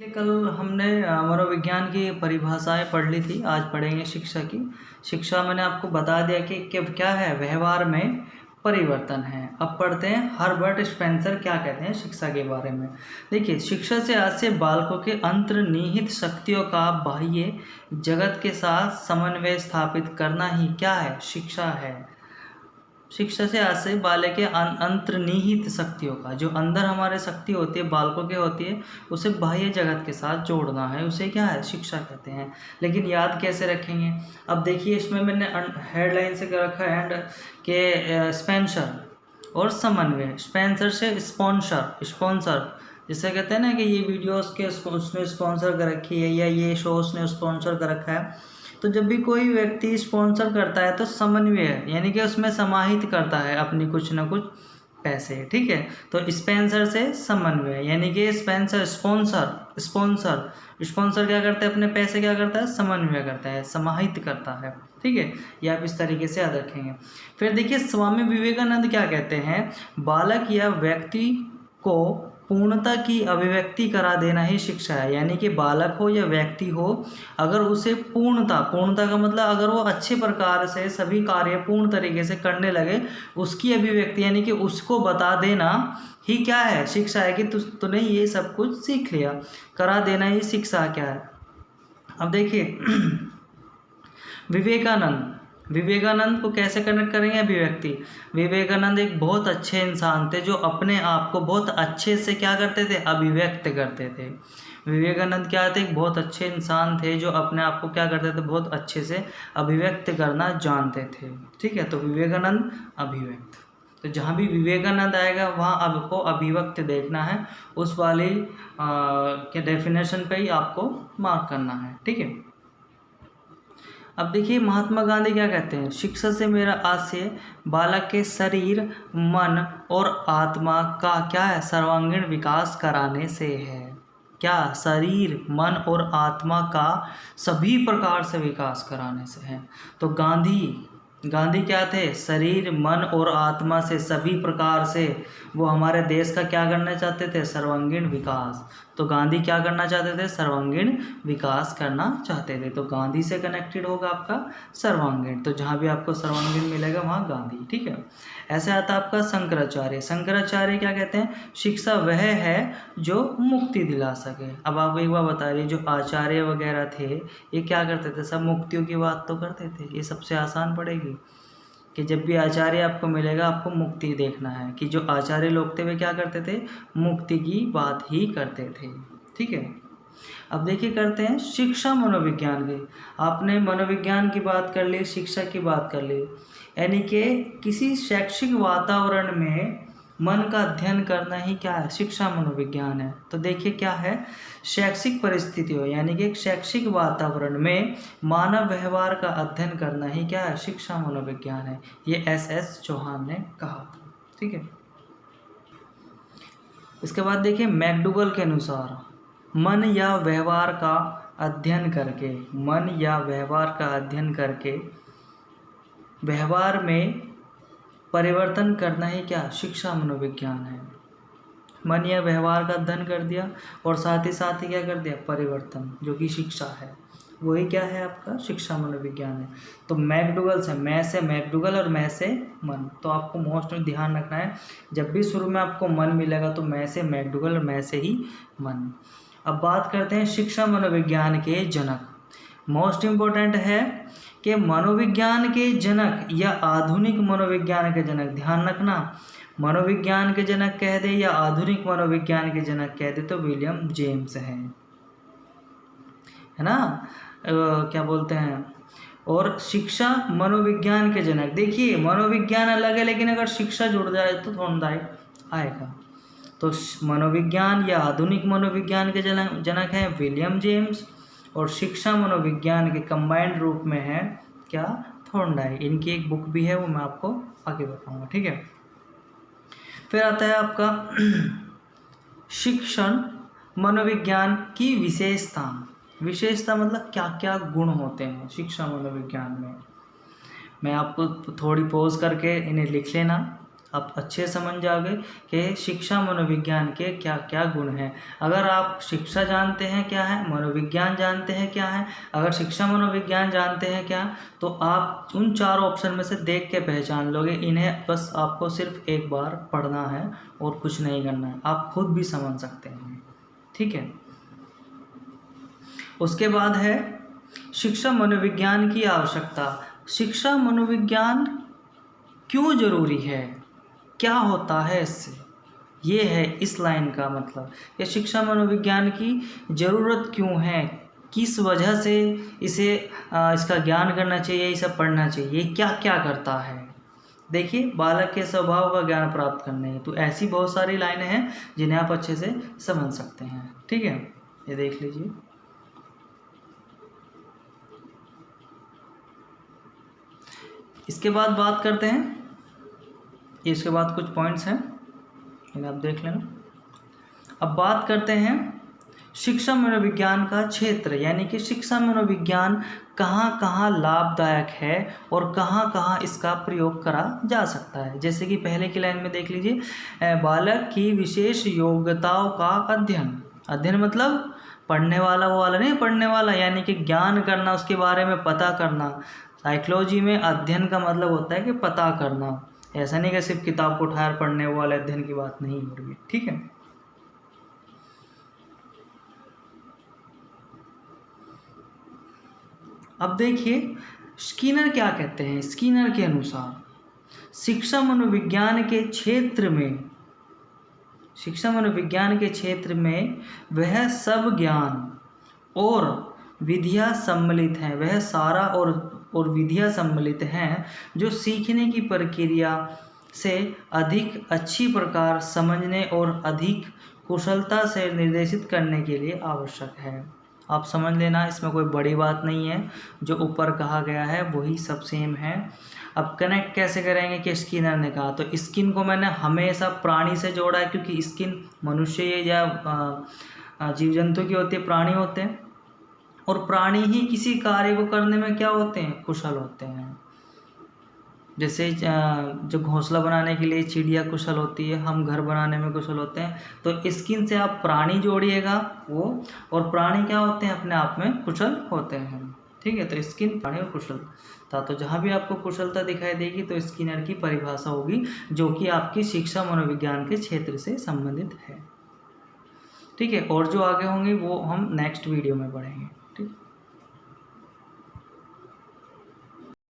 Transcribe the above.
ये कल हमने मनोविज्ञान की परिभाषाएं पढ़ ली थी। आज पढ़ेंगे शिक्षा की। शिक्षा मैंने आपको बता दिया कि क्या है, व्यवहार में परिवर्तन है। अब पढ़ते हैं हर्बर्ट स्पेंसर क्या कहते हैं शिक्षा के बारे में। देखिए, शिक्षा से आज से बालकों के अंतर्निहित शक्तियों का बाह्य जगत के साथ समन्वय स्थापित करना ही क्या है, शिक्षा है। शिक्षा से आज से बालक के अंतर्निहित शक्तियों का, जो अंदर हमारे शक्ति होती है, बालकों के होती है, उसे बाह्य जगत के साथ जोड़ना है, उसे क्या है, शिक्षा कहते हैं। लेकिन याद कैसे रखेंगे? अब देखिए, इसमें मैंने हेडलाइन से क्या रखा है, एंड के स्पेंसर और समन्वय। स्पेंसर से स्पॉन्सर जिसे कहते हैं ना कि ये वीडियोस के उसने स्पॉन्सर कर रखी है, या ये शो उसने स्पॉन्सर कर रखा है। तो जब भी कोई व्यक्ति स्पॉन्सर करता है तो समन्वय यानी कि उसमें समाहित करता है अपनी कुछ ना कुछ पैसे, ठीक है। तो स्पॉन्सर से समन्वय यानी कि स्पॉन्सर क्या करता है, अपने पैसे क्या करता है, समन्वय करता है, समाहित करता है, ठीक है। ये आप इस तरीके से याद रखेंगे। फिर देखिए, स्वामी विवेकानंद क्या कहते हैं, बालक या व्यक्ति को पूर्णता की अभिव्यक्ति करा देना ही शिक्षा है। यानी कि बालक हो या व्यक्ति हो, अगर उसे पूर्णता का मतलब अगर वो अच्छे प्रकार से सभी कार्य पूर्ण तरीके से करने लगे, उसकी अभिव्यक्ति यानी कि उसको बता देना ही क्या है, शिक्षा है। कि तूने ये सब कुछ सीख लिया, करा देना ही शिक्षा क्या है। अब देखिए विवेकानंद को कैसे कनेक्ट करेंगे, अभिव्यक्ति। विवेकानंद एक बहुत अच्छे इंसान थे जो अपने आप को बहुत अच्छे से क्या करते थे, अभिव्यक्त करते थे। विवेकानंद क्या थे, एक बहुत अच्छे इंसान थे जो अपने आप को क्या करते थे, बहुत अच्छे से अभिव्यक्त करना जानते थे, ठीक है। तो विवेकानंद अभिव्यक्त, तो जहाँ भी विवेकानंद आएगा वहाँ आपको अभिव्यक्त देखना है, उस वाली के डेफिनेशन पे ही आपको मार्क करना है, ठीक है। अब देखिए, महात्मा गांधी क्या कहते हैं, शिक्षा से मेरा आशय बालक के शरीर, मन और आत्मा का क्या है, सर्वांगीण विकास कराने से है। क्या, शरीर, मन और आत्मा का सभी प्रकार से विकास कराने से है। तो गांधी क्या थे, शरीर, मन और आत्मा से सभी प्रकार से वो हमारे देश का क्या करना चाहते थे, सर्वांगीण विकास। तो गांधी क्या करना चाहते थे, सर्वांगीण विकास करना चाहते थे। तो गांधी से कनेक्टेड होगा आपका सर्वांगीण। तो जहाँ भी आपको सर्वांगीण मिलेगा वहाँ गांधी, ठीक है। ऐसे आता है आपका शंकराचार्य क्या कहते हैं, शिक्षा वह है जो मुक्ति दिला सके। अब आप एक बार बता रही, जो आचार्य वगैरह थे ये क्या करते थे, सब मुक्तियों की बात तो करते थे। ये सबसे आसान पड़ेगी कि जब भी आचार्य आपको मिलेगा आपको मुक्ति देखना है, कि जो आचार्य लोग थे वे क्या करते थे, मुक्ति की बात ही करते थे, ठीक है। अब देखिए, करते हैं शिक्षा मनोविज्ञान की। आपने मनोविज्ञान की बात कर ली, शिक्षा की बात कर ली, यानी कि किसी शैक्षिक वातावरण में मन का अध्ययन करना ही क्या है, शिक्षा मनोविज्ञान है। तो देखिए क्या है, शैक्षिक परिस्थितियों यानी कि एक शैक्षिक वातावरण में मानव व्यवहार का अध्ययन करना ही क्या है, शिक्षा मनोविज्ञान है। ये S.S. चौहान ने कहा था, ठीक है। इसके बाद देखिए, मैकडूगल के अनुसार मन या व्यवहार का अध्ययन करके व्यवहार में परिवर्तन करना ही क्या, शिक्षा मनोविज्ञान है। मन या व्यवहार का अध्ययन कर दिया और साथ ही क्या कर दिया, परिवर्तन, जो कि शिक्षा है, वही क्या है आपका, शिक्षा मनोविज्ञान है। तो मैकडूगल से, मैं से मैकडूगल और मैं से मन। तो आपको मोस्ट ध्यान रखना है, जब भी शुरू में आपको मन मिलेगा तो मैं से मैकडूगल और मैं से ही मन। अब बात करते हैं शिक्षा मनोविज्ञान के जनक। मोस्ट इम्पोर्टेंट है कि मनोविज्ञान के जनक या आधुनिक मनोविज्ञान के जनक, ध्यान रखना, मनोविज्ञान के जनक कह दे या आधुनिक मनोविज्ञान के जनक कह दे तो विलियम जेम्स है ना, क्या बोलते हैं। और शिक्षा मनोविज्ञान के जनक, देखिए मनोविज्ञान अलग है लेकिन अगर शिक्षा जुड़ जाए तो थोड़ा आएगा। तो मनोविज्ञान या आधुनिक मनोविज्ञान के जनक हैं विलियम जेम्स, और शिक्षा मनोविज्ञान के कंबाइंड रूप में है क्या, थॉर्नडाइक। इनकी एक बुक भी है, वो मैं आपको आगे बताऊंगा, ठीक है। फिर आता है आपका शिक्षण मनोविज्ञान की विशेषता मतलब क्या क्या गुण होते हैं शिक्षा मनोविज्ञान में। मैं आपको थोड़ी पॉज करके इन्हें लिख लेना, आप अच्छे समझ जाओगे कि शिक्षा मनोविज्ञान के क्या क्या गुण हैं। अगर आप शिक्षा जानते हैं क्या है, मनोविज्ञान जानते हैं क्या है, अगर शिक्षा मनोविज्ञान जानते हैं क्या, तो आप उन 4 ऑप्शन में से देख के पहचान लोगे। इन्हें बस आपको सिर्फ एक बार पढ़ना है और कुछ नहीं करना है, आप खुद भी समझ सकते हैं। ठीक है। उसके बाद है शिक्षा मनोविज्ञान की आवश्यकता। शिक्षा मनोविज्ञान क्यों ज़रूरी है, क्या होता है इससे, ये है इस लाइन का मतलब। ये शिक्षा मनोविज्ञान की ज़रूरत क्यों है, किस वजह से इसे इसका ज्ञान करना चाहिए, इसे पढ़ना चाहिए, क्या क्या करता है। देखिए, बालक के स्वभाव का ज्ञान प्राप्त करने है। तो ऐसी बहुत सारी लाइनें हैं जिन्हें आप अच्छे से समझ सकते हैं। ठीक है, ये देख लीजिए। इसके बाद बात करते हैं, इसके बाद कुछ पॉइंट्स हैं, इन्हें आप देख लेना। अब बात करते हैं शिक्षा मनोविज्ञान का क्षेत्र, यानी कि शिक्षा मनोविज्ञान कहाँ कहाँ लाभदायक है और कहाँ कहाँ इसका प्रयोग करा जा सकता है। जैसे कि पहले की लाइन में देख लीजिए, बालक की विशेष योग्यताओं का अध्ययन। अध्ययन मतलब पढ़ने वाला, वो वाला नहीं, पढ़ने वाला यानी कि ज्ञान करना, उसके बारे में पता करना। साइकोलॉजी में अध्ययन का मतलब होता है कि पता करना, ऐसा नहीं कि सिर्फ किताब को उठाकर पढ़ने वाले अध्ययन की बात नहीं हो रही है। ठीक है। अब देखिए स्किनर क्या कहते हैं। स्किनर के अनुसार शिक्षा मनोविज्ञान के क्षेत्र में, शिक्षा मनोविज्ञान के क्षेत्र में वह सब ज्ञान और विधियाँ सम्मिलित हैं, वह सारा और विधियाँ सम्मिलित हैं जो सीखने की प्रक्रिया से अधिक अच्छी प्रकार समझने और अधिक कुशलता से निर्देशित करने के लिए आवश्यक है। आप समझ लेना, इसमें कोई बड़ी बात नहीं है, जो ऊपर कहा गया है वही सब सेम है। अब कनेक्ट कैसे करेंगे कि स्किनर ने कहा, तो स्किन को मैंने हमेशा प्राणी से जोड़ा है, क्योंकि स्किन मनुष्य या जीव जंतु की होती है, प्राणी होते हैं, और प्राणी ही किसी कार्य को करने में क्या होते हैं, कुशल होते हैं। जैसे जो घोंसला बनाने के लिए चिड़िया कुशल होती है, हम घर बनाने में कुशल होते हैं। तो स्किन से आप प्राणी जोड़िएगा वो, और प्राणी क्या होते हैं, अपने आप में कुशल होते हैं। ठीक है, तो स्किन, प्राणी और कुशलता, तो जहाँ भी आपको कुशलता दिखाई देगी तो स्किनर की परिभाषा होगी, जो कि आपकी शिक्षा मनोविज्ञान के क्षेत्र से संबंधित है। ठीक है, और जो आगे होंगे वो हम नेक्स्ट वीडियो में पढ़ेंगे।